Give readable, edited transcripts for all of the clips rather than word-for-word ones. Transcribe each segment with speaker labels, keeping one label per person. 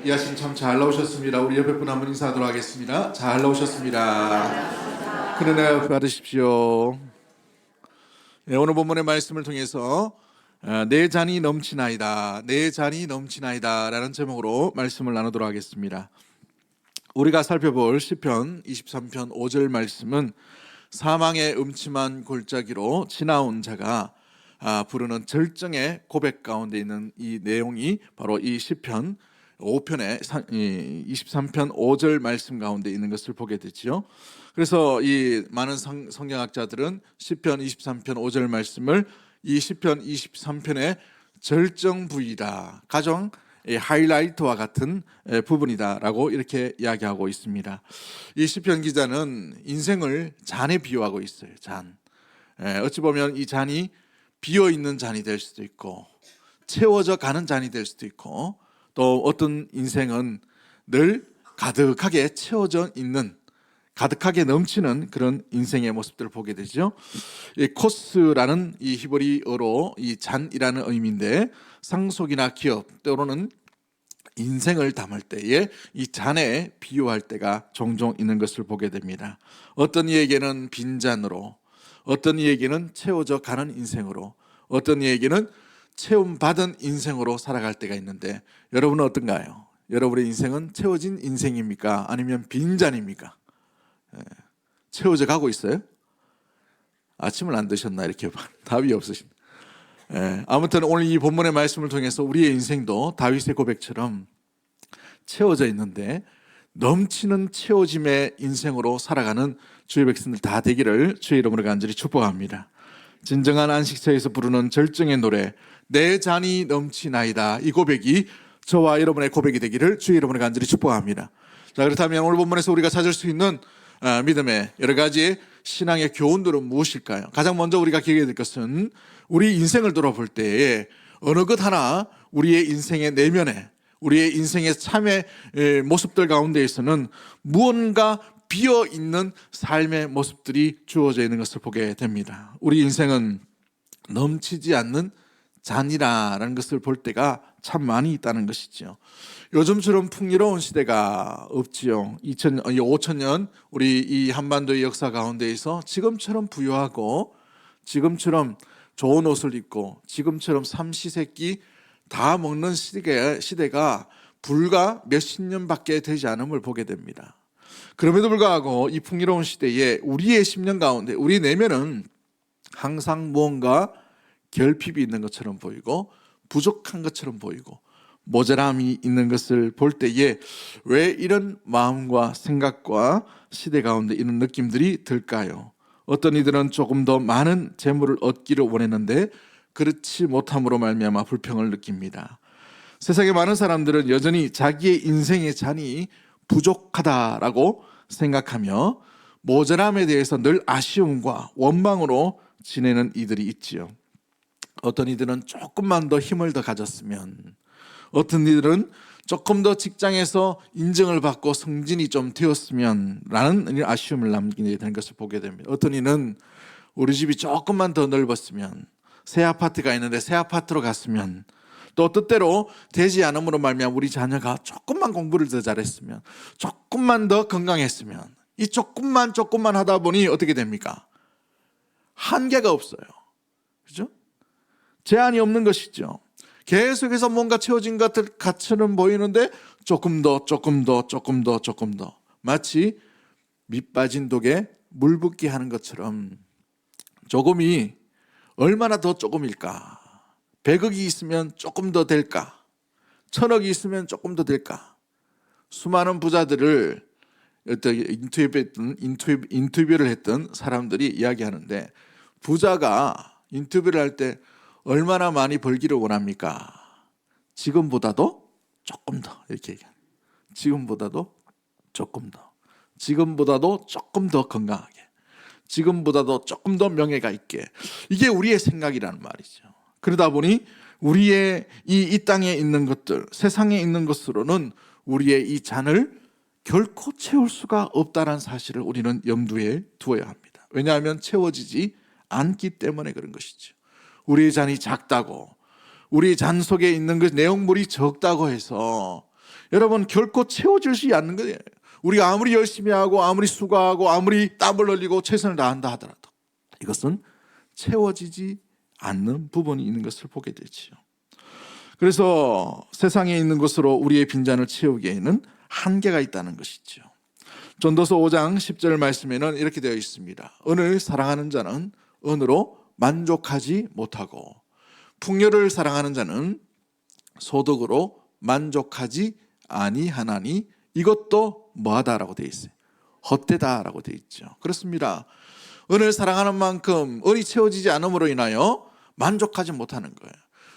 Speaker 1: 이 아침 참 잘 나오셨습니다. 우리 옆에 분 한 분 인사하도록 하겠습니다. 잘 나오셨습니다. 큰 은혜 받으십시오. 네, 오늘 본문의 말씀을 통해서 내 잔이 넘치나이다, 내 잔이 넘치나이다 라는 제목으로 말씀을 나누도록 하겠습니다. 우리가 살펴볼 시편 23편 5절 말씀은 사망의 음침한 골짜기로 지나온 자가 부르는 절정의 고백 가운데 있는 이 내용이 바로 이 시편 5편의 23편 5절 말씀 가운데 있는 것을 보게 되지요. 그래서 이 많은 성경학자들은 시편 23편 5절 말씀을 이 시편 23편의 절정 부위다, 가장 하이라이트와 같은 부분이다라고 이렇게 이야기하고 있습니다. 이 시편 기자는 인생을 잔에 비유하고 있어요. 잔. 어찌 보면 이 잔이 비어 있는 잔이 될 수도 있고 채워져 가는 잔이 될 수도 있고, 또 어떤 인생은 늘 가득하게 채워져 있는, 가득하게 넘치는 그런 인생의 모습들을 보게 되죠. 이 코스라는 이 히브리어로 이 잔이라는 의미인데, 상속이나 기업 또는 인생을 담을 때에 이 잔에 비유할 때가 종종 있는 것을 보게 됩니다. 어떤 이에게는 빈잔으로, 어떤 이에게는 채워져 가는 인생으로, 어떤 이에게는 채움받은 인생으로 살아갈 때가 있는데, 여러분은 어떤가요? 여러분의 인생은 채워진 인생입니까? 아니면 빈잔입니까? 채워져 가고 있어요? 아침을 안 드셨나? 이렇게 답이 없으십니다. 아무튼 오늘 이 본문의 말씀을 통해서 우리의 인생도 다윗의 고백처럼 채워져 있는데 넘치는 채워짐의 인생으로 살아가는 주의 백성들 다 되기를 주의 이름으로 간절히 축복합니다. 진정한 안식처에서 부르는 절정의 노래, 내 잔이 넘치나이다, 이 고백이 저와 여러분의 고백이 되기를 주의 이름으로 간절히 축복합니다. 자, 그렇다면 오늘 본문에서 우리가 찾을 수 있는 믿음의 여러 가지 신앙의 교훈들은 무엇일까요? 가장 먼저 우리가 기억해야 될 것은, 우리 인생을 돌아볼 때에 어느 것 하나 우리의 인생의 내면에, 우리의 인생의 참의 모습들 가운데에서는 무언가 비어있는 삶의 모습들이 주어져 있는 것을 보게 됩니다. 우리 인생은 넘치지 않는 잔이라는 것을 볼 때가 참 많이 있다는 것이죠. 요즘처럼 풍요로운 시대가 없지요. 5천년 우리 이 한반도의 역사 가운데에서 지금처럼 부유하고, 지금처럼 좋은 옷을 입고, 지금처럼 삼시세끼 다 먹는 시대가 불과 몇십 년밖에 되지 않음을 보게 됩니다. 그럼에도 불구하고 이 풍요로운 시대에 우리의 심령 가운데, 우리 내면은 항상 무언가 결핍이 있는 것처럼 보이고, 부족한 것처럼 보이고, 모자람이 있는 것을 볼 때에 왜 이런 마음과 생각과 시대 가운데 이런 느낌들이 들까요? 어떤 이들은 조금 더 많은 재물을 얻기를 원했는데 그렇지 못함으로 말미암아 불평을 느낍니다. 세상의 많은 사람들은 여전히 자기의 인생의 잔이 부족하다라고 생각하며 모자람에 대해서 늘 아쉬움과 원망으로 지내는 이들이 있지요. 어떤 이들은 조금만 더 힘을 더 가졌으면, 어떤 이들은 조금 더 직장에서 인정을 받고 승진이 좀 되었으면 라는 아쉬움을 남기게 되는 것을 보게 됩니다. 어떤 이는 우리 집이 조금만 더 넓었으면, 새 아파트가 있는데 새 아파트로 갔으면, 또 뜻대로 되지 않음으로 말미암아 우리 자녀가 조금만 공부를 더 잘했으면, 조금만 더 건강했으면, 이 조금만 하다 보니 어떻게 됩니까? 한계가 없어요. 그죠? 제한이 없는 것이죠. 계속해서 뭔가 채워진 것처럼 보이는데 조금 더, 마치 밑 빠진 독에 물 붓기 하는 것처럼 조금이 얼마나 더 조금일까? 100억이 있으면 조금 더 될까? 1000억이 있으면 조금 더 될까? 수많은 부자들을 인터뷰를 했던 사람들이 이야기하는데, 부자가 인터뷰를 할 때 얼마나 많이 벌기를 원합니까? 지금보다도 조금 더, 이렇게 얘기합니다. 지금보다도 조금 더, 지금보다도 조금 더 건강하게, 지금보다도 조금 더 명예가 있게. 이게 우리의 생각이라는 말이죠. 그러다 보니 우리의 이 땅에 있는 것들, 세상에 있는 것으로는 우리의 이 잔을 결코 채울 수가 없다는 사실을 우리는 염두에 두어야 합니다. 왜냐하면 채워지지 않기 때문에 그런 것이죠. 우리의 잔이 작다고, 우리 잔 속에 있는 그 내용물이 적다고 해서 여러분 결코 채워지지 않는 거예요. 우리가 아무리 열심히 하고 아무리 수고하고 아무리 땀을 흘리고 최선을 다한다 하더라도 이것은 채워지지 않는 부분이 있는 것을 보게 되지요. 그래서 세상에 있는 것으로 우리의 빈잔을 채우기에는 한계가 있다는 것이죠. 전도서 5장 10절 말씀에는 이렇게 되어 있습니다. 은을 사랑하는 자는 은으로 만족하지 못하고 풍요를 사랑하는 자는 소득으로 만족하지 아니하나니 이것도 뭐하다라고 되어 있어요. 헛되다라고 되어 있죠. 그렇습니다. 은을 사랑하는 만큼 은이 채워지지 않음으로 인하여 만족하지 못하는 거예요.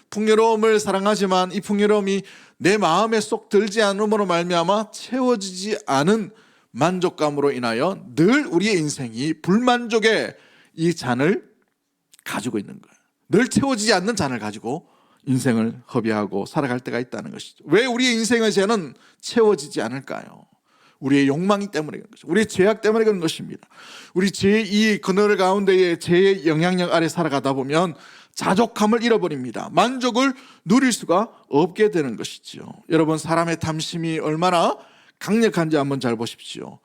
Speaker 1: 풍요로움을 사랑하지만 이 풍요로움이 내 마음에 쏙 들지 않음으로 말미암아 채워지지 않은 만족감으로 인하여 늘 우리의 인생이 불만족의 이 잔을 가지고 있는 거예요. 늘 채워지지 않는 잔을 가지고 인생을 허비하고 살아갈 때가 있다는 것이죠. 왜 우리의 인생의 잔은 채워지지 않을까요? 우리의 욕망이 때문에 그런 것이죠. 우리의 죄악 때문에 그런 것입니다. 우리 죄의 이 그늘 가운데에 죄의 영향력 아래 살아가다 보면 자족함을 잃어버립니다. 만족을 누릴 수가 없게 되는 것이죠. 여러분 사람의 탐심이 얼마나 강력한지 한번 잘 보십시오.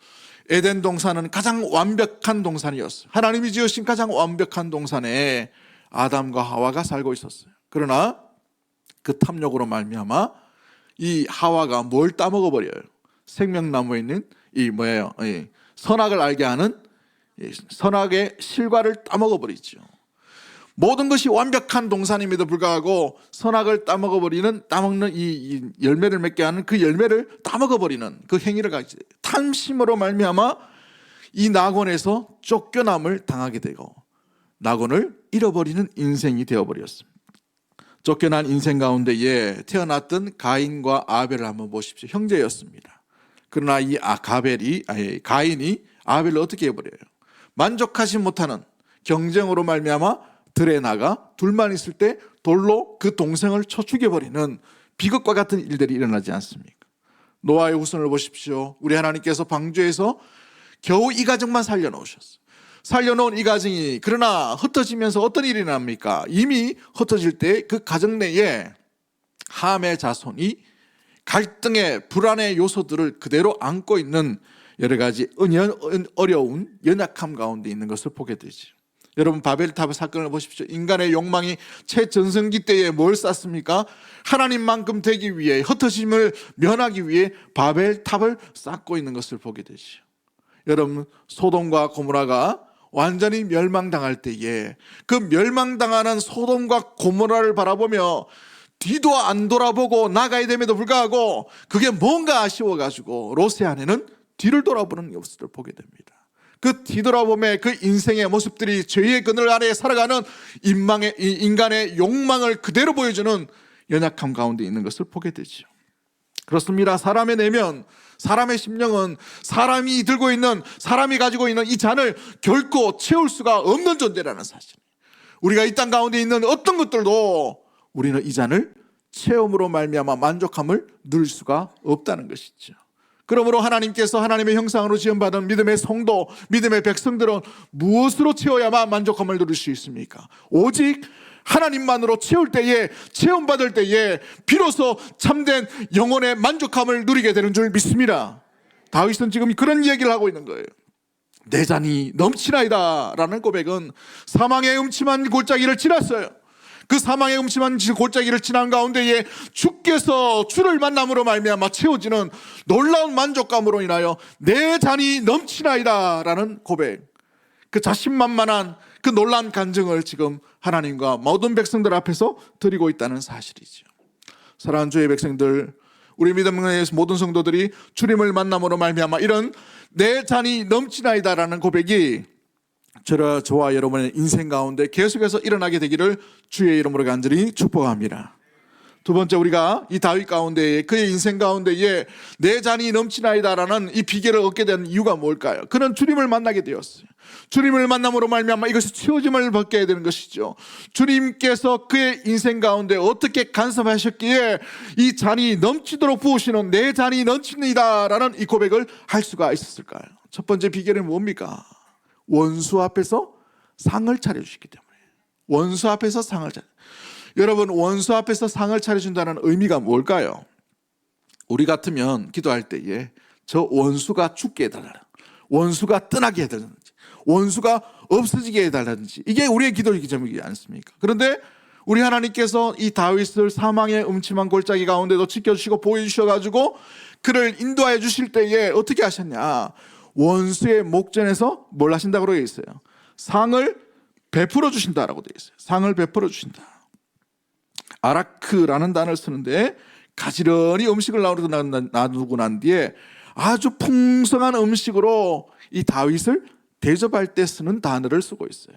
Speaker 1: 에덴 동산은 가장 완벽한 동산이었어요. 하나님이 지으신 가장 완벽한 동산에 아담과 하와가 살고 있었어요. 그러나 그 탐욕으로 말미암아 이 하와가 뭘 따먹어 버려요? 생명나무에 있는 이 뭐예요? 선악을 알게 하는 선악의 실과를 따먹어 버리죠. 모든 것이 완벽한 동산임에도 불구하고 선악을 따먹는 이 열매를 맺게 하는 그 열매를 따먹어버리는 그 행위를 가지고 탐심으로 말미암아 이 낙원에서 쫓겨남을 당하게 되고 낙원을 잃어버리는 인생이 되어버렸습니다. 쫓겨난 인생 가운데에 태어났던 가인과 아벨을 한번 보십시오. 형제였습니다. 그러나 이 가인이 아벨을 어떻게 해버려요? 만족하지 못하는 경쟁으로 말미암아 들에 나가 둘만 있을 때 돌로 그 동생을 쳐 죽여버리는 비극과 같은 일들이 일어나지 않습니까? 노아의 후손을 보십시오. 우리 하나님께서 방주에서 겨우 이 가정만 살려놓으셨어요. 살려놓은 이 가정이 그러나 흩어지면서 어떤 일이 납니까? 이미 흩어질 때 그 가정 내에 함의 자손이 갈등의 불안의 요소들을 그대로 안고 있는 여러 가지 어려운 연약함 가운데 있는 것을 보게 되죠. 여러분 바벨탑의 사건을 보십시오. 인간의 욕망이 최전성기 때에 뭘 쌓습니까? 하나님만큼 되기 위해 흩어짐을 면하기 위해 바벨탑을 쌓고 있는 것을 보게 되죠. 여러분 소돔과 고모라가 완전히 멸망당할 때에 그 멸망당하는 소돔과 고모라를 바라보며 뒤도 안 돌아보고 나가야 됨에도 불구하고 그게 뭔가 아쉬워가지고 롯의 아내는 뒤를 돌아보는 모습을 보게 됩니다. 그 뒤돌아봄의 그 인생의 모습들이 죄의 그늘 아래에 살아가는 인간의 욕망을 그대로 보여주는 연약함 가운데 있는 것을 보게 되죠. 그렇습니다. 사람의 내면, 사람의 심령은 사람이 가지고 있는 이 잔을 결코 채울 수가 없는 존재라는 사실. 우리가 이 땅 가운데 있는 어떤 것들도 우리는 이 잔을 체험으로 말미암아 만족함을 누릴 수가 없다는 것이죠. 그러므로 하나님께서 하나님의 형상으로 지음받은 믿음의 성도, 믿음의 백성들은 무엇으로 채워야만 만족함을 누릴 수 있습니까? 오직 하나님만으로 채울 때에, 체험받을 때에 비로소 참된 영혼의 만족함을 누리게 되는 줄 믿습니다. 다윗은 지금 그런 얘기를 하고 있는 거예요. 내 잔이 넘치나이다 라는 고백은 사망의 음침한 골짜기를 지났어요. 그 사망의 음침한 골짜기를 지난 가운데에 주께서 주를 만남으로 말미암아 채워지는 놀라운 만족감으로 인하여 내 잔이 넘치나이다 라는 고백, 그 자신만만한 그 놀라운 간증을 지금 하나님과 모든 백성들 앞에서 드리고 있다는 사실이죠. 사랑하는 주의 백성들, 우리 믿음의 모든 성도들이 주님을 만남으로 말미암아 이런 내 잔이 넘치나이다 라는 고백이 저와 여러분의 인생 가운데 계속해서 일어나게 되기를 주의 이름으로 간절히 축복합니다. 두 번째, 우리가 이 다윗 가운데에, 그의 인생 가운데에 내 잔이 넘치나이다라는 이 비결을 얻게 된 이유가 뭘까요? 그는 주님을 만나게 되었어요. 주님을 만남으로 말미암아 이것이 채워짐을 받게 되는 것이죠. 주님께서 그의 인생 가운데 어떻게 간섭하셨기에 이 잔이 넘치도록 부으시는 내 잔이 넘칩니다라는 이 고백을 할 수가 있었을까요? 첫 번째 비결은 뭡니까? 원수 앞에서 상을 차려주시기 때문에. 원수 앞에서 상을 차려. 여러분, 원수 앞에서 상을 차려준다는 의미가 뭘까요? 우리 같으면 기도할 때에 저 원수가 죽게 해달라는, 원수가 떠나게 해달라는지, 원수가 없어지게 해달라는지, 이게 우리의 기도의 제목이지 않습니까? 그런데 우리 하나님께서 이 다윗을 사망의 음침한 골짜기 가운데도 지켜주시고 보여주셔가지고 그를 인도하여 주실 때에 어떻게 하셨냐? 원수의 목전에서 뭘 하신다고 되어 있어요? 상을 베풀어 주신다라고 되어 있어요. 상을 베풀어 주신다. 아라크라는 단어를 쓰는데 가지런히 음식을 놔두고 난 뒤에 아주 풍성한 음식으로 이 다윗을 대접할 때 쓰는 단어를 쓰고 있어요.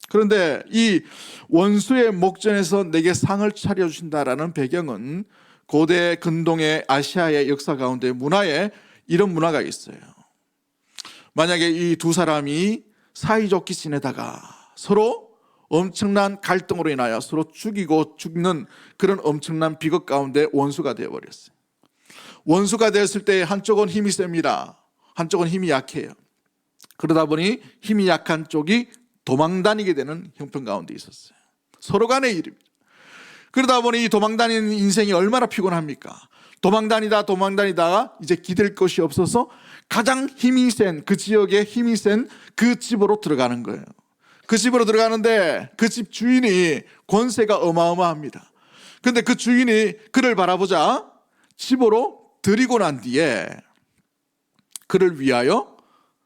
Speaker 1: 그런데 이 원수의 목전에서 내게 상을 차려주신다라는 배경은 고대 근동의 아시아의 역사 가운데 문화에 이런 문화가 있어요. 만약에 이 두 사람이 사이좋게 지내다가 서로 엄청난 갈등으로 인하여 서로 죽이고 죽는 그런 엄청난 비극 가운데 원수가 되어버렸어요. 원수가 되었을 때 한쪽은 힘이 셉니다. 한쪽은 힘이 약해요. 그러다 보니 힘이 약한 쪽이 도망다니게 되는 형편 가운데 있었어요. 서로 간의 일입니다. 그러다 보니 이 도망다니는 인생이 얼마나 피곤합니까? 도망다니다가 이제 기댈 것이 없어서 가장 힘이 센 그 지역에 힘이 센 그 집으로 들어가는 거예요. 그 집으로 들어가는데 그 집 주인이 권세가 어마어마합니다. 그런데 그 주인이 그를 바라보자 집으로 들이고 난 뒤에 그를 위하여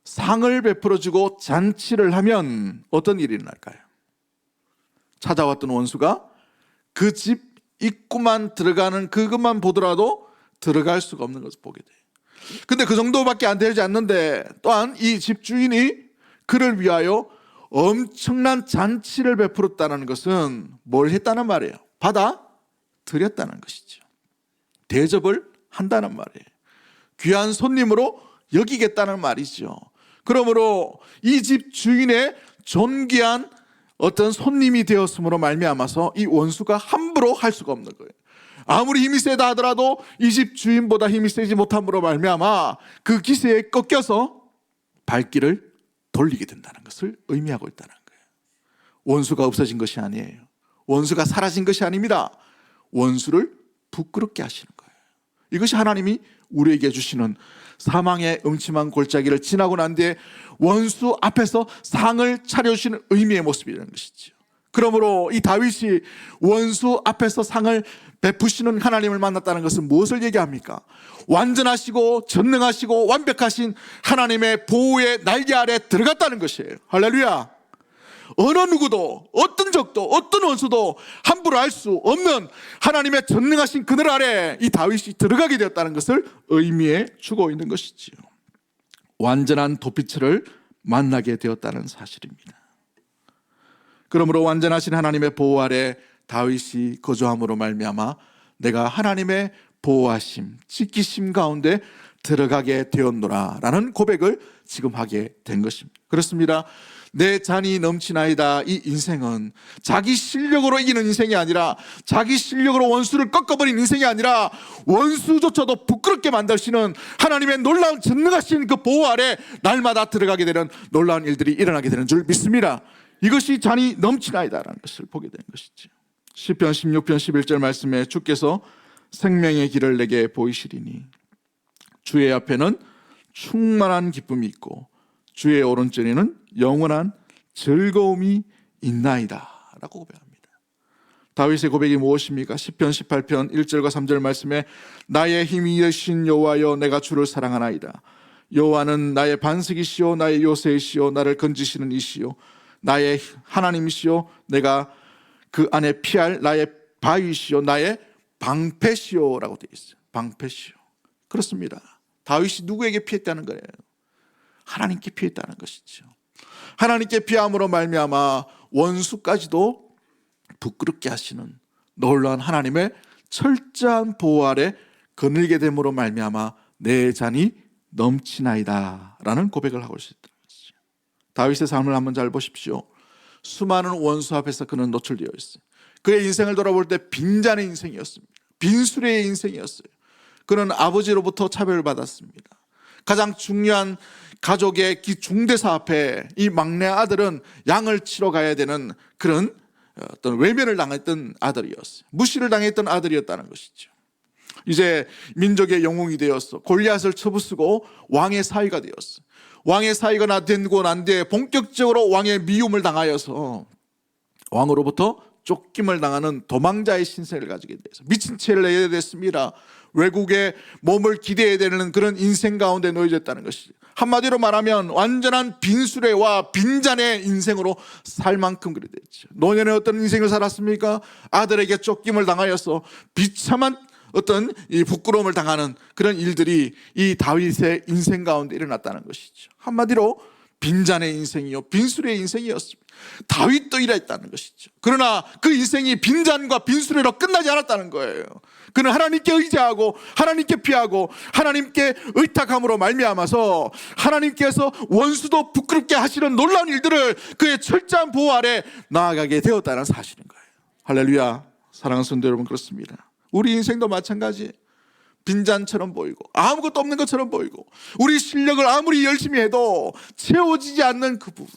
Speaker 1: 상을 베풀어주고 잔치를 하면 어떤 일이 일어날까요? 찾아왔던 원수가 그 집 입구만 들어가는 그것만 보더라도 들어갈 수가 없는 것을 보게 돼요. 근데 그 정도밖에 안 되지 않는데 또한 이 집주인이 그를 위하여 엄청난 잔치를 베풀었다는 것은 뭘 했다는 말이에요? 받아들였다는 것이죠. 대접을 한다는 말이에요. 귀한 손님으로 여기겠다는 말이죠. 그러므로 이 집 주인의 존귀한 어떤 손님이 되었으므로 말미암아서 이 원수가 함부로 할 수가 없는 거예요. 아무리 힘이 세다 하더라도 이 집 주인보다 힘이 세지 못함으로 말미암아 그 기세에 꺾여서 발길을 돌리게 된다는 것을 의미하고 있다는 거예요. 원수가 없어진 것이 아니에요. 원수가 사라진 것이 아닙니다. 원수를 부끄럽게 하시는 거예요. 이것이 하나님이 우리에게 주시는 사망의 음침한 골짜기를 지나고 난 뒤에 원수 앞에서 상을 차려주시는 의미의 모습이라는 것이죠. 그러므로 이 다윗이 원수 앞에서 상을 베푸시는 하나님을 만났다는 것은 무엇을 얘기합니까? 완전하시고 전능하시고 완벽하신 하나님의 보호의 날개 아래 들어갔다는 것이에요. 할렐루야. 어느 누구도 어떤 적도 어떤 원수도 함부로 할 수 없는 하나님의 전능하신 그늘 아래 이 다윗이 들어가게 되었다는 것을 의미해 주고 있는 것이지요. 완전한 도피처를 만나게 되었다는 사실입니다. 그러므로 완전하신 하나님의 보호 아래 다윗이 거주함으로 말미암아 내가 하나님의 보호하심, 지키심 가운데 들어가게 되었노라 라는 고백을 지금 하게 된 것입니다. 그렇습니다. 내 잔이 넘치나이다. 이 인생은 자기 실력으로 이기는 인생이 아니라 자기 실력으로 원수를 꺾어버린 인생이 아니라 원수조차도 부끄럽게 만드시는 하나님의 놀라운 전능하신 그 보호 아래 날마다 들어가게 되는 놀라운 일들이 일어나게 되는 줄 믿습니다. 이것이 잔이 넘치나이다라는 것을 보게 되는 것이죠. 시편 16편 11절 말씀에 주께서 생명의 길을 내게 보이시리니 주의 앞에는 충만한 기쁨이 있고 주의 오른쪽에는 영원한 즐거움이 있나이다 라고 고백합니다. 다윗의 고백이 무엇입니까? 시편 18편 1절과 3절 말씀에 나의 힘이 되신 여호와여 내가 주를 사랑하나이다. 여호와는 나의 반석이시오 나의 요새이시오 나를 건지시는 이시오 나의 하나님이시오 내가 그 안에 피할 나의 바위시오 나의 방패시오 라고 되어 있어요. 방패시오. 그렇습니다. 다윗이 누구에게 피했다는 거예요? 하나님께 피했다는 것이죠. 하나님께 피함으로 말미암아 원수까지도 부끄럽게 하시는 놀라운 하나님의 철저한 보호 아래 거늘게 됨으로 말미암아 내 잔이 넘치나이다 라는 고백을 하고 있었던 것이죠. 다윗의 삶을 한번 잘 보십시오. 수많은 원수 앞에서 그는 노출되어 있어요. 그의 인생을 돌아볼 때 빈잔의 인생이었습니다. 빈수레의 인생이었어요. 그는 아버지로부터 차별을 받았습니다. 가장 중요한 가족의 중대사 앞에 이 막내 아들은 양을 치러 가야 되는 그런 어떤 외면을 당했던 아들이었어요. 무시를 당했던 아들이었다는 것이죠. 이제 민족의 영웅이 되었어. 골리앗을 쳐부수고 왕의 사위가 되었어. 왕의 사위가 되고 난 뒤에 본격적으로 왕의 미움을 당하여서 왕으로부터 쫓김을 당하는 도망자의 신세를 가지게 돼서 미친 채를 내야 됐습니다. 외국에 몸을 기대야 되는 그런 인생 가운데 놓여졌다는 것이죠. 한마디로 말하면 완전한 빈수레와 빈잔의 인생으로 살 만큼 그래 됐죠. 노년에 어떤 인생을 살았습니까? 아들에게 쫓김을 당하여서 비참한 어떤 이 부끄러움을 당하는 그런 일들이 이 다윗의 인생 가운데 일어났다는 것이죠. 한마디로 빈잔의 인생이요, 빈수레의 인생이었습니다. 다윗도 이랬다는 것이죠. 그러나 그 인생이 빈잔과 빈수레로 끝나지 않았다는 거예요. 그는 하나님께 의지하고 하나님께 피하고 하나님께 의탁함으로 말미암아서 하나님께서 원수도 부끄럽게 하시는 놀라운 일들을 그의 철저한 보호 아래 나아가게 되었다는 사실인 거예요. 할렐루야. 사랑하는 성도 여러분, 그렇습니다. 우리 인생도 마찬가지. 빈잔처럼 보이고 아무것도 없는 것처럼 보이고 우리 실력을 아무리 열심히 해도 채워지지 않는 그 부분,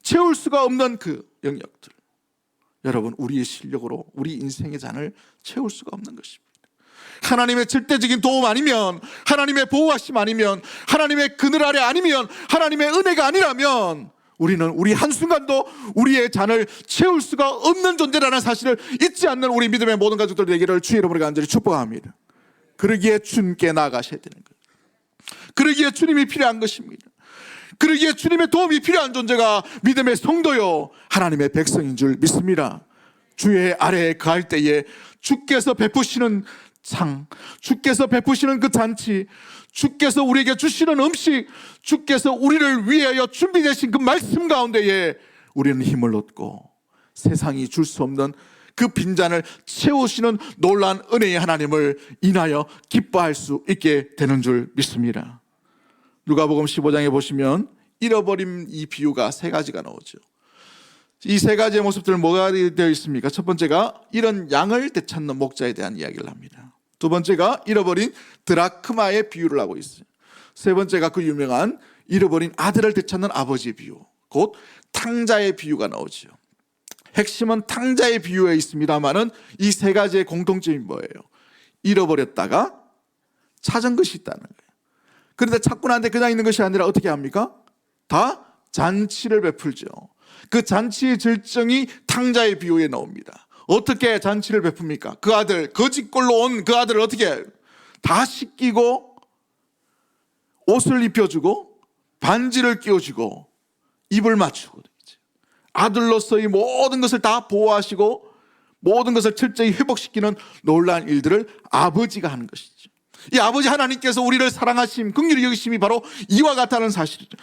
Speaker 1: 채울 수가 없는 그 영역들, 여러분, 우리의 실력으로 우리 인생의 잔을 채울 수가 없는 것입니다. 하나님의 절대적인 도움 아니면, 하나님의 보호하심 아니면, 하나님의 그늘 아래 아니면, 하나님의 은혜가 아니라면 우리는 우리 한순간도 우리의 잔을 채울 수가 없는 존재라는 사실을 잊지 않는 우리 믿음의 모든 가족들 되기를 주의 이름으로 간절히 축복합니다. 그러기에 주님께 나아가셔야 되는 거예요. 그러기에 주님이 필요한 것입니다. 그러기에 주님의 도움이 필요한 존재가 믿음의 성도요, 하나님의 백성인 줄 믿습니다. 주의 아래에 거할 때에 주께서 베푸시는 상, 주께서 베푸시는 그 잔치, 주께서 우리에게 주시는 음식, 주께서 우리를 위하여 준비되신 그 말씀 가운데에 우리는 힘을 얻고 세상이 줄 수 없는 그 빈잔을 채우시는 놀라운 은혜의 하나님을 인하여 기뻐할 수 있게 되는 줄 믿습니다. 누가복음 15장에 보시면 잃어버린 이 비유가 세 가지가 나오죠. 이 세 가지의 모습들은 뭐가 되어 있습니까? 첫 번째가 이런 양을 되찾는 목자에 대한 이야기를 합니다. 두 번째가 잃어버린 드라크마의 비유를 하고 있어요. 세 번째가 그 유명한 잃어버린 아들을 되찾는 아버지의 비유, 곧 탕자의 비유가 나오죠. 핵심은 탕자의 비유에 있습니다만은 이 세 가지의 공통점이 뭐예요? 잃어버렸다가 찾은 것이 있다는 거예요. 그런데 찾고 난 뒤에 그냥 있는 것이 아니라 어떻게 합니까? 다 잔치를 베풀죠. 그 잔치의 절정이 탕자의 비유에 나옵니다. 어떻게 잔치를 베풉니까? 그 아들, 거짓골로 온 그 아들을 어떻게 해요? 다 씻기고 옷을 입혀주고 반지를 끼워주고 입을 맞추고, 아들로서의 모든 것을 다 보호하시고 모든 것을 철저히 회복시키는 놀라운 일들을 아버지가 하는 것이죠. 이 아버지 하나님께서 우리를 사랑하심, 긍휼히 여기심이 바로 이와 같다는 사실이죠.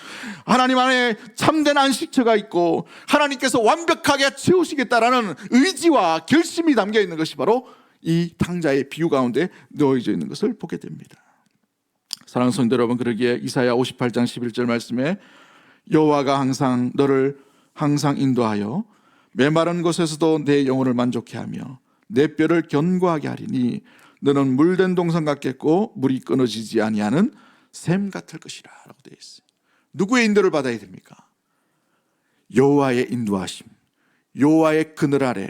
Speaker 1: 하나님 안에 참된 안식처가 있고 하나님께서 완벽하게 채우시겠다라는 의지와 결심이 담겨 있는 것이 바로 이 탕자의 비유 가운데 놓여져 있는 것을 보게 됩니다. 사랑하는 성도 여러분, 그러기에 이사야 58장 11절 말씀에 여호와가 항상 너를 항상 인도하여 메마른 곳에서도 내 영혼을 만족해 하며 내 뼈를 견고하게 하리니 너는 물된 동산 같겠고 물이 끊어지지 아니하는 샘 같을 것이라 라고 되어 있어요. 누구의 인도를 받아야 됩니까? 여호와의 인도하심, 여호와의 그늘 아래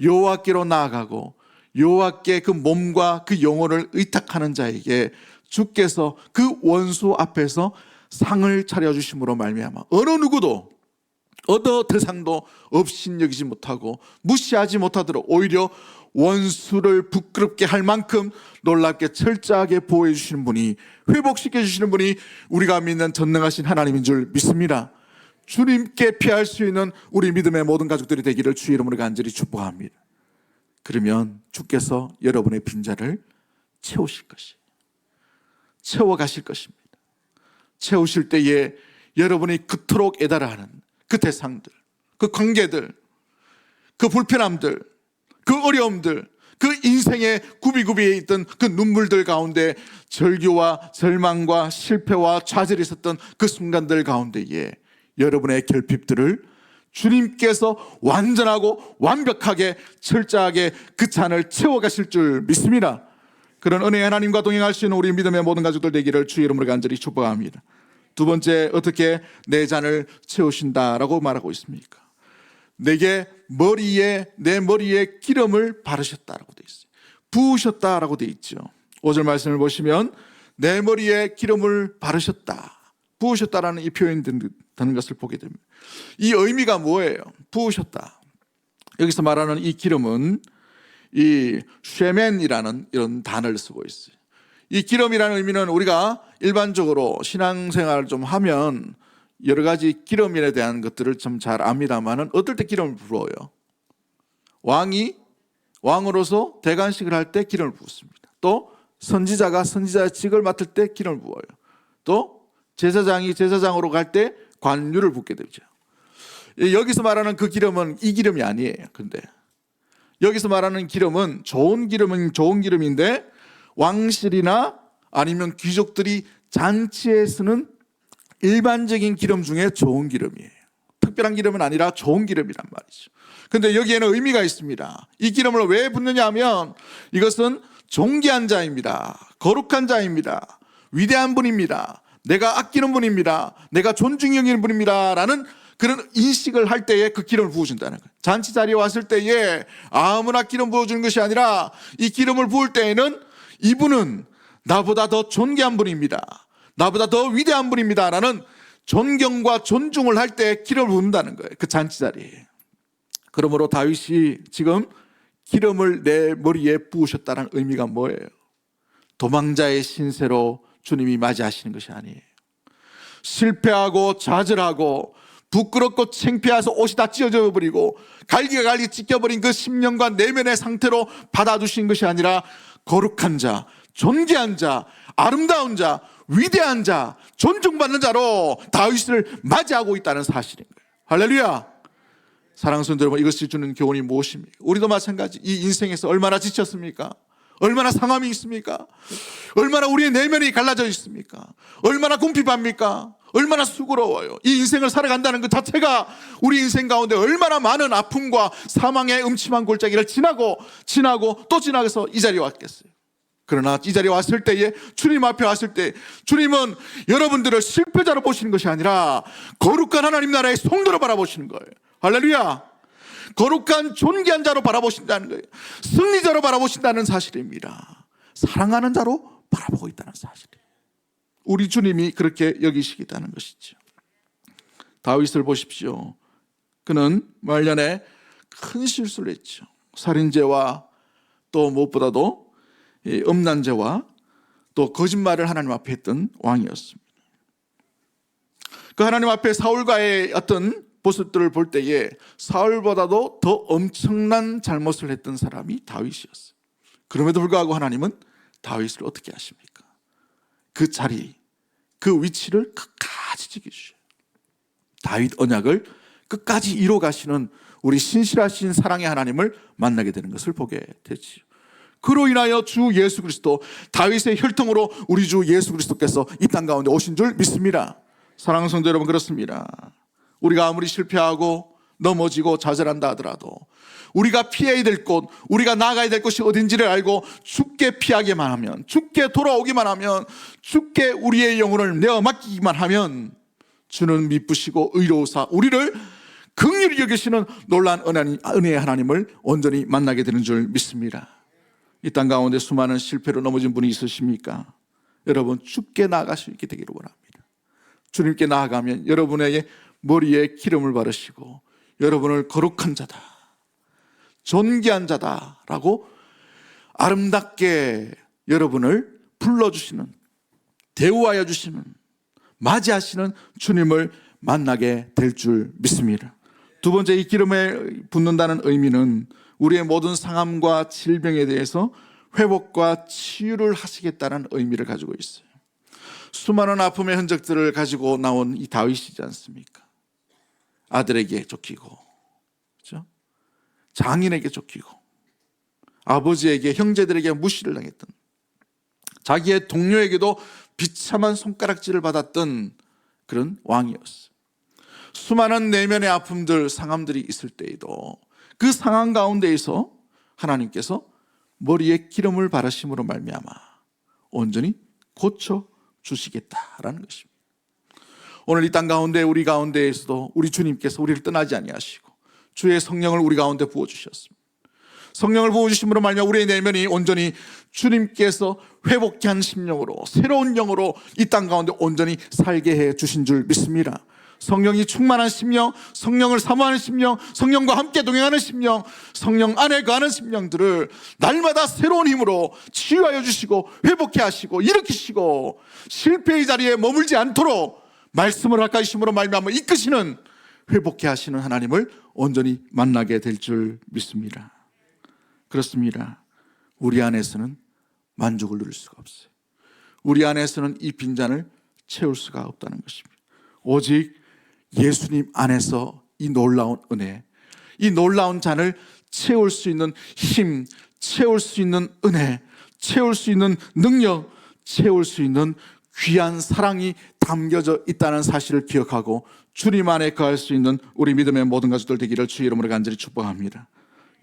Speaker 1: 여호와께로 나아가고 여호와께 그 몸과 그 영혼을 의탁하는 자에게 주께서 그 원수 앞에서 상을 차려주심으로 말미암아 어느 누구도 어느 대상도 업신여기지 못하고 무시하지 못하도록 오히려 원수를 부끄럽게 할 만큼 놀랍게 철저하게 보호해 주시는 분이, 회복시켜 주시는 분이 우리가 믿는 전능하신 하나님인 줄 믿습니다. 주님께 피할 수 있는 우리 믿음의 모든 가족들이 되기를 주의 이름으로 간절히 축복합니다. 그러면 주께서 여러분의 빈자를 채우실 것이에요. 채워가실 것입니다. 채우실 때에 여러분이 그토록 애달아하는 그 대상들, 그 관계들, 그 불편함들, 그 어려움들, 그 인생의 구비구비에 있던 그 눈물들 가운데 절규와 절망과 실패와 좌절이 있었던 그 순간들 가운데에 여러분의 결핍들을 주님께서 완전하고 완벽하게 철저하게 그 잔을 채워가실 줄 믿습니다. 그런 은혜의 하나님과 동행할 수 있는 우리 믿음의 모든 가족들 되기를 주의 이름으로 간절히 축복합니다. 두 번째, 어떻게 내 잔을 채우신다라고 말하고 있습니까? 내 머리에 기름을 바르셨다라고 되어 있어요. 부으셨다라고 되어 있죠. 5절 말씀을 보시면 내 머리에 기름을 바르셨다, 부으셨다라는 이 표현이 되는 것을 보게 됩니다. 이 의미가 뭐예요? 부으셨다. 여기서 말하는 이 기름은 이 쉐멘이라는 이런 단어를 쓰고 있어요. 이 기름이라는 의미는 우리가 일반적으로 신앙생활을 좀 하면 여러 가지 기름에 대한 것들을 좀 잘 압니다만은 어떨 때 기름을 부어요? 왕이 왕으로서 대관식을 할 때 기름을 부었습니다. 또 선지자가 선지자직을 맡을 때 기름을 부어요. 또 제사장이 제사장으로 갈 때 관유를 붓게 되죠. 여기서 말하는 그 기름은 이 기름이 아니에요. 근데 여기서 말하는 기름은 좋은 기름은 좋은 기름인데 왕실이나 아니면 귀족들이 잔치에 쓰는 일반적인 기름 중에 좋은 기름이에요. 특별한 기름은 아니라 좋은 기름이란 말이죠. 근데 여기에는 의미가 있습니다. 이 기름을 왜 붓느냐 하면 이것은 존귀한 자입니다. 거룩한 자입니다. 위대한 분입니다. 내가 아끼는 분입니다. 내가 존중히 여기는 분입니다 라는 그런 인식을 할 때에 그 기름을 부어준다는 거예요. 잔치 자리에 왔을 때에 아무나 기름 부어주는 것이 아니라 이 기름을 부을 때에는 이분은 나보다 더 존귀한 분입니다. 나보다 더 위대한 분입니다 라는 존경과 존중을 할 때 기름을 붓는다는 거예요. 그 잔치 자리에. 그러므로 다윗이 지금 기름을 내 머리에 부으셨다는 의미가 뭐예요? 도망자의 신세로 주님이 맞이하시는 것이 아니에요. 실패하고 좌절하고 부끄럽고 창피해서 옷이 다 찢어져 버리고 갈기가 갈기 찢겨버린 그 심령과 내면의 상태로 받아주신 것이 아니라 거룩한 자, 존귀한 자, 아름다운 자, 위대한 자, 존중받는 자로 다윗을 맞이하고 있다는 사실인 거예요. 할렐루야. 사랑하는 성도 여러분, 이것이 주는 교훈이 무엇입니까? 우리도 마찬가지. 이 인생에서 얼마나 지쳤습니까? 얼마나 상함이 있습니까? 얼마나 우리의 내면이 갈라져 있습니까? 얼마나 궁핍합니까? 얼마나 수고로워요. 이 인생을 살아간다는 것 자체가 우리 인생 가운데 얼마나 많은 아픔과 사망의 음침한 골짜기를 지나고 또 지나가서 이 자리에 왔겠어요. 그러나 이 자리에 왔을 때에, 주님 앞에 왔을 때 주님은 여러분들을 실패자로 보시는 것이 아니라 거룩한 하나님 나라의 성도로 바라보시는 거예요. 할렐루야. 거룩한 존귀한 자로 바라보신다는 거예요. 승리자로 바라보신다는 사실입니다. 사랑하는 자로 바라보고 있다는 사실이에요. 우리 주님이 그렇게 여기시겠다는 것이죠. 다윗을 보십시오. 그는 말년에 큰 실수를 했죠. 살인죄와 또 무엇보다도 음란죄와 또 거짓말을 하나님 앞에 했던 왕이었습니다. 그 하나님 앞에 사울과의 어떤 모습들을 볼 때에 사울보다도 더 엄청난 잘못을 했던 사람이 다윗이었어요. 그럼에도 불구하고 하나님은 다윗을 어떻게 하십니까? 그 자리, 그 위치를 끝까지 지켜주셔요. 다윗 언약을 끝까지 이뤄가시는 우리 신실하신 사랑의 하나님을 만나게 되는 것을 보게 되지요. 그로 인하여 주 예수 그리스도, 다윗의 혈통으로 우리 주 예수 그리스도께서 이 땅 가운데 오신 줄 믿습니다. 사랑하는 성도 여러분, 그렇습니다. 우리가 아무리 실패하고 넘어지고 좌절한다 하더라도 우리가 피해야 될 곳, 우리가 나가야 될 곳이 어딘지를 알고 주께 피하기만 하면, 주께 돌아오기만 하면, 주께 우리의 영혼을 내어 맡기기만 하면 주는 미쁘시고 의로우사 우리를 긍휼히 여기시는 놀라운 은혜의 하나님을 온전히 만나게 되는 줄 믿습니다. 이 땅 가운데 수많은 실패로 넘어진 분이 있으십니까? 여러분, 주께 나아갈 수 있게 되기를 원합니다. 주님께 나아가면 여러분에게 머리에 기름을 바르시고 여러분을 거룩한 자다, 존귀한 자다라고 아름답게 여러분을 불러주시는, 대우하여 주시는, 맞이하시는 주님을 만나게 될 줄 믿습니다. 두 번째, 이 기름에 붓는다는 의미는 우리의 모든 상함과 질병에 대해서 회복과 치유를 하시겠다는 의미를 가지고 있어요. 수많은 아픔의 흔적들을 가지고 나온 이 다윗이지 않습니까? 아들에게 쫓기고, 그렇죠? 장인에게 쫓기고, 아버지에게, 형제들에게 무시를 당했던, 자기의 동료에게도 비참한 손가락질을 받았던 그런 왕이었어요. 수많은 내면의 아픔들, 상함들이 있을 때에도 그 상황 가운데에서 하나님께서 머리에 기름을 바르심으로 말미암아 온전히 고쳐 주시겠다라는 것입니다. 오늘 이 땅 가운데 우리 가운데에서도 우리 주님께서 우리를 떠나지 아니하시고 주의 성령을 우리 가운데 부어주셨습니다. 성령을 부어주심으로 말미암아 우리의 내면이 온전히 주님께서 회복케 한 심령으로, 새로운 영으로 이 땅 가운데 온전히 살게 해 주신 줄 믿습니다. 성령이 충만한 심령, 성령을 사모하는 심령, 성령과 함께 동행하는 심령, 성령 안에 거하는 심령들을 날마다 새로운 힘으로 치유하여 주시고 회복케 하시고 일으키시고 실패의 자리에 머물지 않도록 말씀을 가까이 심으로 말미암아 이끄시는, 회복케 하시는 하나님을 온전히 만나게 될 줄 믿습니다. 그렇습니다. 우리 안에서는 만족을 누릴 수가 없어요. 우리 안에서는 이 빈잔을 채울 수가 없다는 것입니다. 오직 예수님 안에서 이 놀라운 은혜, 이 놀라운 잔을 채울 수 있는 힘, 채울 수 있는 은혜, 채울 수 있는 능력, 채울 수 있는 귀한 사랑이 담겨져 있다는 사실을 기억하고 주님 안에 거할 수 있는 우리 믿음의 모든 가족들 되기를 주의 이름으로 간절히 축복합니다.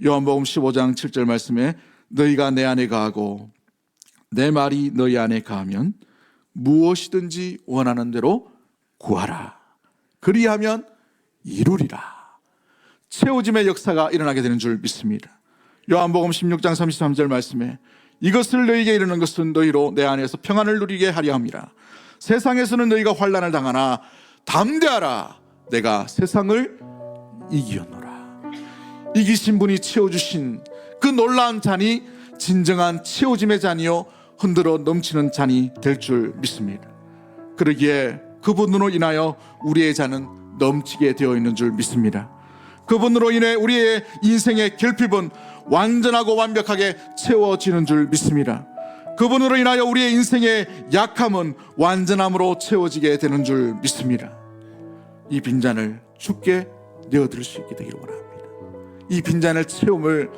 Speaker 1: 요한복음 15장 7절 말씀에 너희가 내 안에 거하고 내 말이 너희 안에 거하면 무엇이든지 원하는 대로 구하라. 그리하면 이루리라. 채워짐의 역사가 일어나게 되는 줄 믿습니다. 요한복음 16장 33절 말씀에 이것을 너희에게 이르는 것은 너희로 내 안에서 평안을 누리게 하려 함이라. 세상에서는 너희가 환난을 당하나 담대하라. 내가 세상을 이기었노라. 이기신 분이 채워주신 그 놀라운 잔이 진정한 채워짐의 잔이요 흔들어 넘치는 잔이 될 줄 믿습니다. 그러기에 그분으로 인하여 우리의 잔은 넘치게 되어 있는 줄 믿습니다. 그분으로 인해 우리의 인생의 결핍은 완전하고 완벽하게 채워지는 줄 믿습니다. 그분으로 인하여 우리의 인생의 약함은 완전함으로 채워지게 되는 줄 믿습니다. 이 빈잔을 주께 내어드릴 수 있게 되기를 원합니다. 이 빈잔을 채움을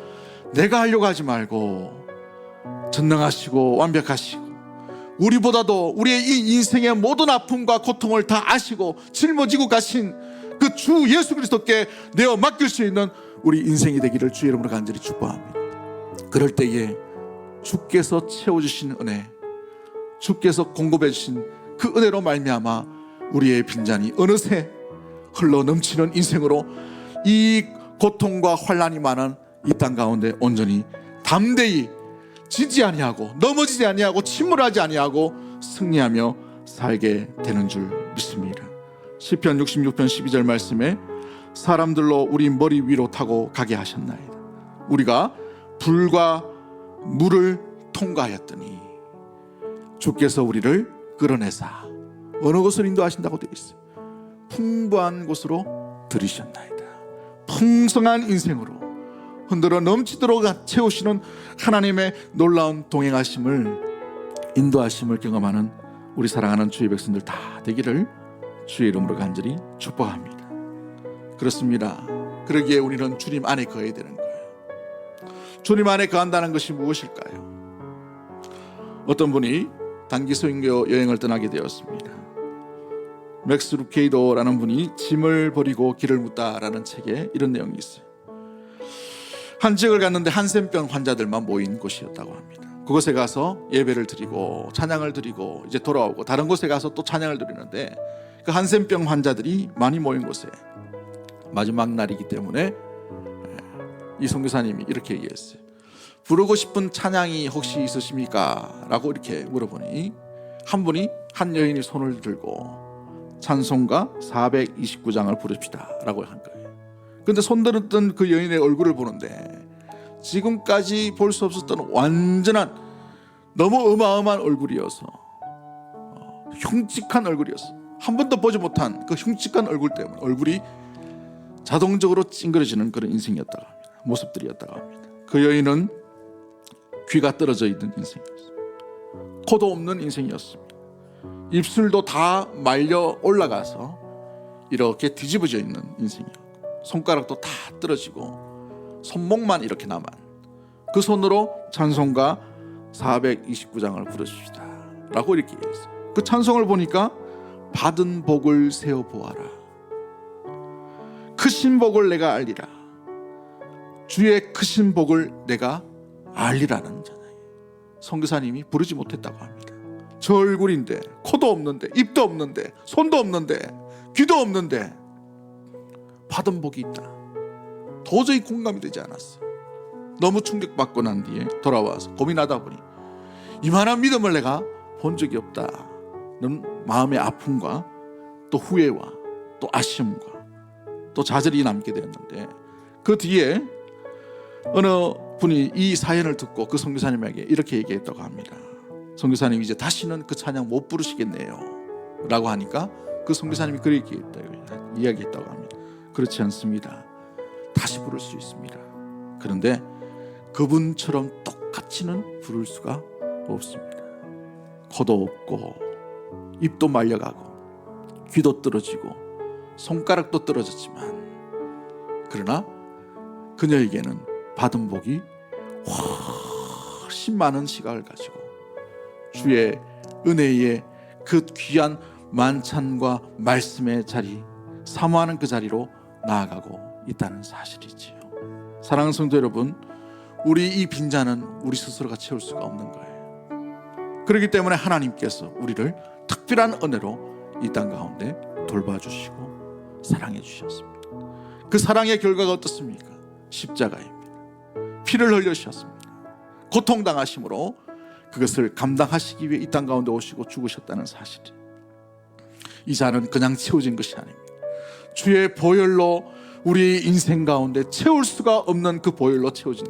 Speaker 1: 내가 하려고 하지 말고 전능하시고 완벽하시고 우리보다도 우리의 이 인생의 모든 아픔과 고통을 다 아시고 짊어지고 가신 그 주 예수 그리스도께 내어 맡길 수 있는 우리 인생이 되기를 주의 이름으로 간절히 축복합니다. 그럴 때에 주께서 채워주신 은혜, 주께서 공급해 주신 그 은혜로 말미암아 우리의 빈잔이 어느새 흘러 넘치는 인생으로 이 고통과 환난이 많은 이 땅 가운데 온전히 담대히 지지 아니하고 넘어지지 아니하고 침몰하지 아니하고 승리하며 살게 되는 줄 믿습니다. 시편 66편 12절 말씀에 사람들로 우리 머리 위로 타고 가게 하셨나이다. 우리가 불과 물을 통과하였더니 주께서 우리를 끌어내사 어느 곳을 인도하신다고 되어 있어요. 풍부한 곳으로 들이셨나이다. 풍성한 인생으로 흔들어 넘치도록 채우시는 하나님의 놀라운 동행하심을, 인도하심을 경험하는 우리 사랑하는 주의 백성들 다 되기를 주의 이름으로 간절히 축복합니다. 그렇습니다. 그러기에 우리는 주님 안에 거해야 되는 거예요. 주님 안에 거한다는 것이 무엇일까요? 어떤 분이 단기 선교 여행을 떠나게 되었습니다. 맥스 루케이도라는 분이 짐을 버리고 길을 묻다라는 책에 이런 내용이 있어요. 한 지역을 갔는데 한센병 환자들만 모인 곳이었다고 합니다. 그곳에 가서 예배를 드리고 찬양을 드리고 이제 돌아오고 다른 곳에 가서 또 찬양을 드리는데 그 한센병 환자들이 많이 모인 곳에 마지막 날이기 때문에 이 선교사님이 이렇게 얘기했어요. 부르고 싶은 찬양이 혹시 있으십니까? 라고 이렇게 물어보니 한 여인이 손을 들고 찬송가 429장을 부릅시다 라고 한 거예요. 근데 손들었던 그 여인의 얼굴을 보는데 지금까지 볼 수 없었던 완전한 너무 어마어마한 얼굴이어서 흉측한 얼굴이었어. 한 번도 보지 못한 그 흉측한 얼굴 때문에 얼굴이 자동적으로 찡그러지는 그런 인생이었다고 합니다. 모습들이었다고 합니다. 그 여인은 귀가 떨어져 있는 인생이었어요. 코도 없는 인생이었습니다. 입술도 다 말려 올라가서 이렇게 뒤집어져 있는 인생이었고 손가락도 다 떨어지고 손목만 이렇게 남은 그 손으로 찬송가 429장을 부르십시다 라고 이렇게 얘기했어요. 그 찬송을 보니까 받은 복을 세어보아라. 크신 복을 내가 알리라. 주의 크신 복을 내가 알리라는 잖아요. 선교사님이 부르지 못했다고 합니다. 저 얼굴인데 코도 없는데 입도 없는데 손도 없는데 귀도 없는데 받은 복이 있다. 도저히 공감이 되지 않았어요. 너무 충격받고 난 뒤에 돌아와서 고민하다 보니 이만한 믿음을 내가 본 적이 없다는 마음의 아픔과 또 후회와 또 아쉬움과 또 좌절이 남게 되었는데, 그 뒤에 어느 분이 이 사연을 듣고 그 선교사님에게 이렇게 얘기했다고 합니다. 선교사님이 이제 다시는 그 찬양 못 부르시겠네요 라고 하니까 그 선교사님이 그렇게 이야기했다고 합니다. 그렇지 않습니다. 다시 부를 수 있습니다. 그런데 그분처럼 똑같이는 부를 수가 없습니다. 코도 없고 입도 말려가고 귀도 떨어지고 손가락도 떨어졌지만, 그러나 그녀에게는 받은 복이 훨씬 많은 시각을 가지고 주의 은혜의 그 귀한 만찬과 말씀의 자리, 사모하는 그 자리로 나아가고 있다는 사실이지요. 사랑하는 성도 여러분, 우리 이 빈잔은 우리 스스로가 채울 수가 없는 거예요. 그렇기 때문에 하나님께서 우리를 특별한 은혜로 이 땅 가운데 돌봐주시고 사랑해 주셨습니다. 그 사랑의 결과가 어떻습니까? 십자가입니다. 피를 흘려주셨습니다. 고통당하심으로 그것을 감당하시기 위해 이 땅 가운데 오시고 죽으셨다는 사실이에요. 이 잔은 그냥 채워진 것이 아닙니다. 주의 보혈로 우리 인생 가운데 채울 수가 없는 그 보혈로 채워진,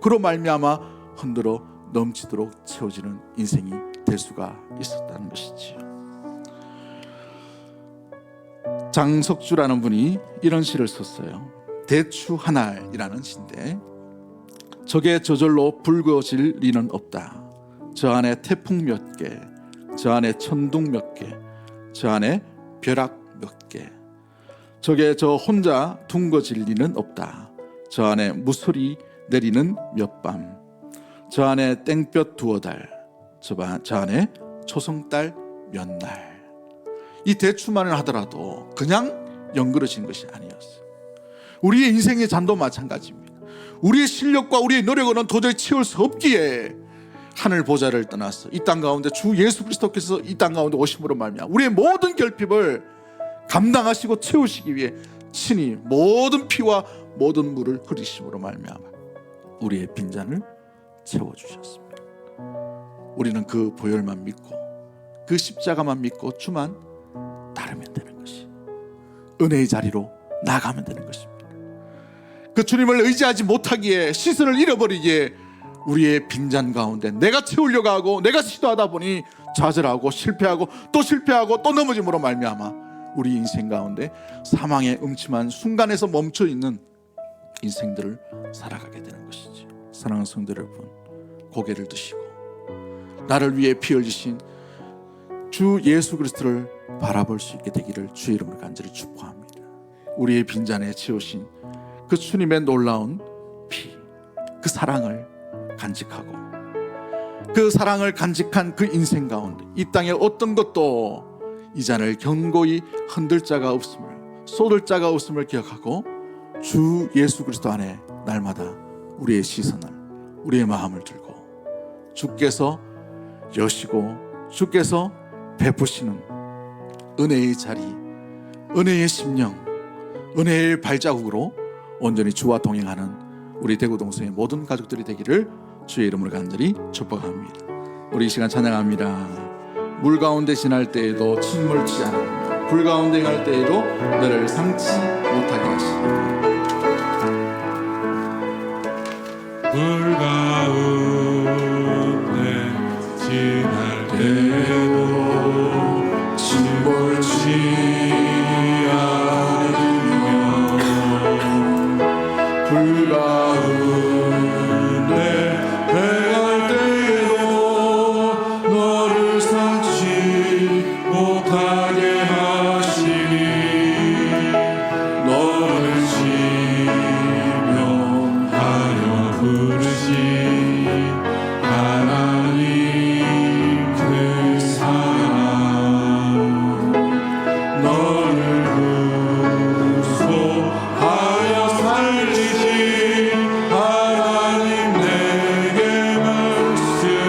Speaker 1: 그로 말미암아 흔들어 넘치도록 채워지는 인생이 될 수가 있었다는 것이지요. 장석주라는 분이 이런 시를 썼어요. 대추 한 알이라는 시인데, 적의 저절로 붉어질 리는 없다. 저 안에 태풍 몇 개, 저 안에 천둥 몇 개, 저 안에 벼락 몇 개, 적의 저 혼자 둥거질 리는 없다. 저 안에 무소리 내리는 몇 밤, 저 안에 땡볕 두어 달, 저 안에 초성달 몇 날. 이 대추만을 하더라도 그냥 연그러진 것이 아니었어요. 우리의 인생의 잔도 마찬가지입니다. 우리의 실력과 우리의 노력으로는 도저히 채울 수 없기에 하늘 보좌를 떠나서 이 땅 가운데 주 예수 그리스도께서 이 땅 가운데 오심으로 말미암아 우리의 모든 결핍을 감당하시고 채우시기 위해 친히 모든 피와 모든 물을 흐리심으로 말미암아 우리의 빈잔을 채워주셨습니다. 우리는 그 보혈만 믿고 그 십자가만 믿고 주만 따르면 되는 것이, 은혜의 자리로 나가면 되는 것입니다. 그 주님을 의지하지 못하기에, 시선을 잃어버리기에 우리의 빈잔 가운데 내가 채우려고 하고 내가 시도하다 보니 좌절하고 실패하고 또 넘어짐으로 말미암아 우리 인생 가운데 사망의 음침한 순간에서 멈춰 있는 인생들을 살아가게 되는 것이죠. 사랑하는 성도 여러분, 고개를 드시고 나를 위해 피 흘리신 주 예수 그리스도를 바라볼 수 있게 되기를 주의 이름으로 간절히 축복합니다. 우리의 빈잔에 채우신 그 주님의 놀라운 피, 그 사랑을 간직하고 그 사랑을 간직한 그 인생 가운데 이 땅에 어떤 것도 이 잔을 견고히 흔들 자가 없음을, 쏟을 자가 없음을 기억하고 주 예수 그리스도 안에 날마다 우리의 시선을, 우리의 마음을 들고 주께서 여시고 주께서 베푸시는 은혜의 자리, 은혜의 심령, 은혜의 발자국으로 온전히 주와 동행하는 우리 대구동성의 모든 가족들이 되기를 주의 이름으로 간절히 축복합니다. 우리 이 시간 찬양합니다. 물 가운데 지날 때에도 침몰치 않으며 불 가운데 행할 때에도 너를 상치 못하게 하시니
Speaker 2: 물 가운데 지날 때에도 침몰치 않으며 불 가운데 행할 때에도 너를 상치 못하게 하시니 너를 지명하여 부르신 하나님 그 사랑, 너를 구속하여 살리신 하나님 내게 말씀하시네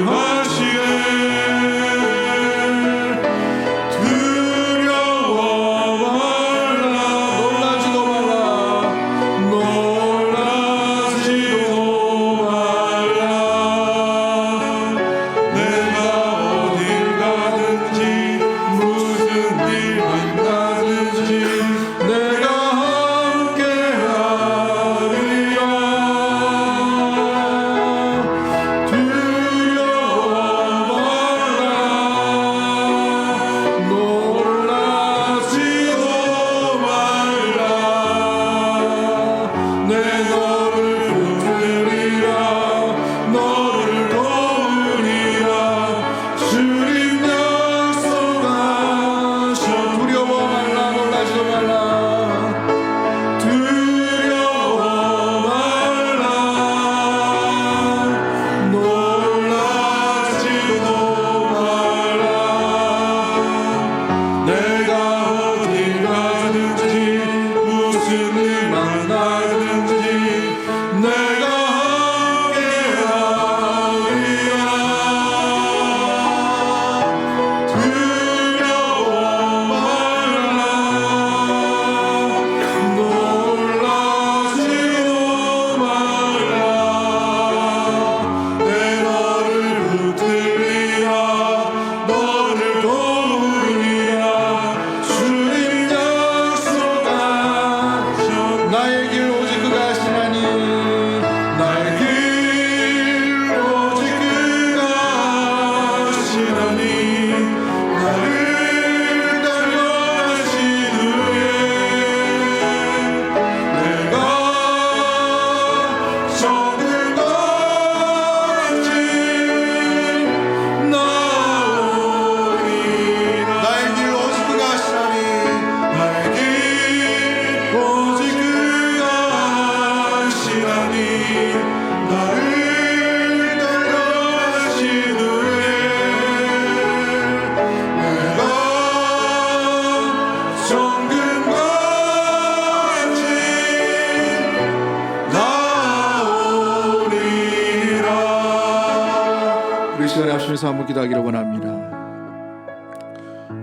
Speaker 1: 기도하기를 원합니다.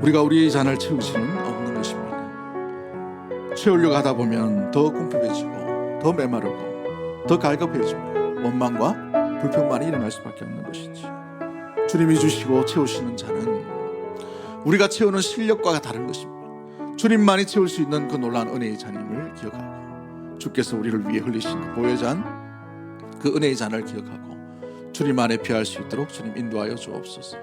Speaker 1: 우리가 우리의 잔을 채울 수는 없는 것입니다. 채우려고 하다 보면 더 궁핍해지고 더 메마르고 더 갈급해지며 원망과 불평만이 일어날 수밖에 없는 것이지. 주님이 주시고 채우시는 잔은 우리가 채우는 실력과 다른 것입니다. 주님만이 채울 수 있는 그 놀라운 은혜의 잔임을 기억하고, 주께서 우리를 위해 흘리신 그 보혈잔, 그 은혜의 잔을 기억하고 주님 안에 피할 수 있도록 주님 인도하여 주옵소서.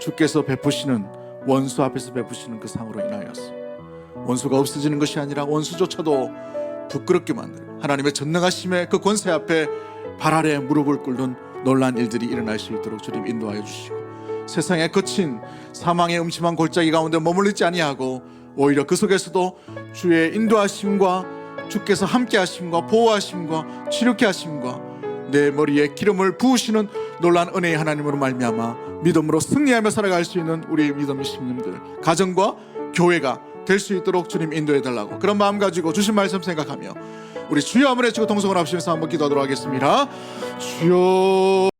Speaker 1: 주께서 베푸시는, 원수 앞에서 베푸시는 그 상으로 인하여서 원수가 없어지는 것이 아니라 원수조차도 부끄럽게 만들고 하나님의 전능하심의 그 권세 앞에 발 아래 무릎을 꿇는 놀라운 일들이 일어날 수 있도록 주님 인도하여 주시고, 세상의 거친 사망의 음침한 골짜기 가운데 머물리지 아니하고 오히려 그 속에서도 주의 인도하심과 주께서 함께 하심과 보호하심과 치료케 하심과 내 머리에 기름을 부으시는 놀라운 은혜의 하나님으로 말미암아 믿음으로 승리하며 살아갈 수 있는 우리 믿음의 신님들, 가정과 교회가 될 수 있도록 주님 인도해 달라고, 그런 마음 가지고 주신 말씀 생각하며 우리 주여 한번 외치고 동성을 합시면서 한번 기도하도록 하겠습니다. 주여.